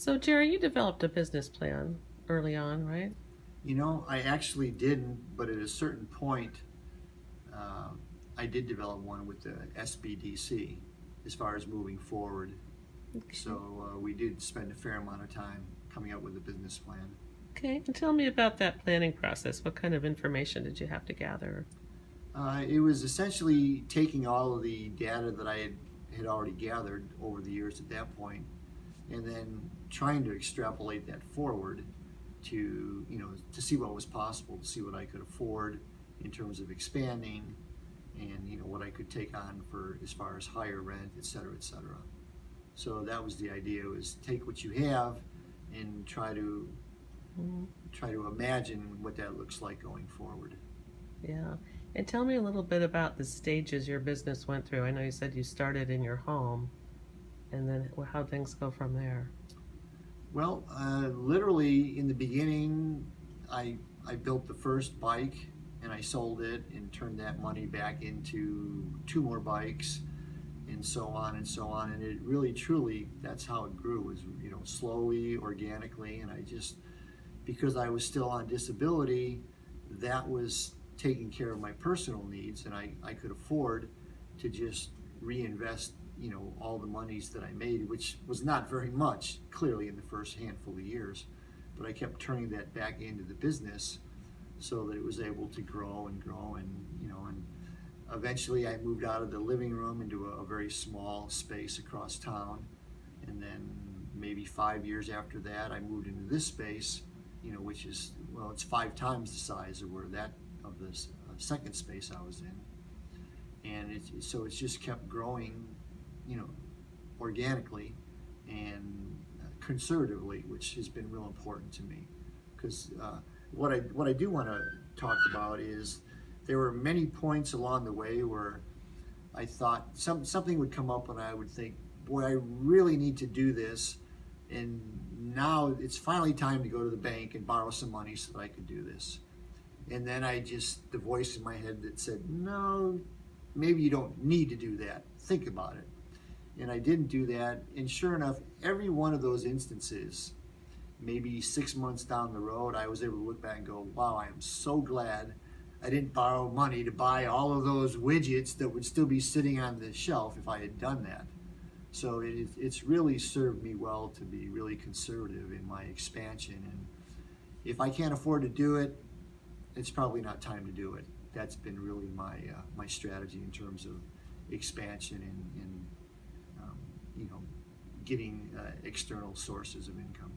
So, Jerry, you developed a business plan early on, right? I actually didn't, but at a certain point, uh, I did develop one with the SBDC as far as moving forward. Okay. So we did spend a fair amount of time coming up with a business plan. Okay. And tell me about that planning process. What kind of information did you have to gather? It was essentially taking all of the data that I had already gathered over the years at that point, and then trying to extrapolate that forward to see what was possible, to see what I could afford in terms of expanding, and what I could take on for as far as higher rent, et cetera, et cetera. So that was the idea: was take what you have and Mm, try to imagine what that looks like going forward. yeah. And tell me a little bit about the stages your business went through. I know you said you started in your home, and then how things go from there. Well, literally in the beginning, I I built the first bike and I sold it and turned that money back into two more bikes and so on and so on. And it really truly that's how it grew, was slowly, organically. And I just, because I was still on disability, that was taking care of my personal needs, and I could afford to just reinvest all the monies that I made, which was not very much clearly in the first handful of years, but I kept turning that back into the business so that it was able to grow and grow. And eventually I moved out of the living room into a very small space across town, and then maybe 5 years after that I moved into this space, which is, well, it's 5 times the size of where that of this second space I was in. And so it's just kept growing, you know organically and conservatively, which has been real important to me. Because what I do want to talk about is there were many points along the way where I thought something would come up and I would think, boy, I really need to do this, and now it's finally time to go to the bank and borrow some money so that I could do this. And then the voice in my head that said, no, maybe you don't need to do that. Think about it. And I didn't do that. And sure enough, every one of those instances, maybe 6 months down the road, I was able to look back and go, wow, I am so glad I didn't borrow money to buy all of those widgets that would still be sitting on the shelf if I had done that. So it's really served me well to be really conservative in my expansion. And if I can't afford to do it, it's probably not time to do it. That's been really my strategy in terms of expansion and um, you know getting external sources of income.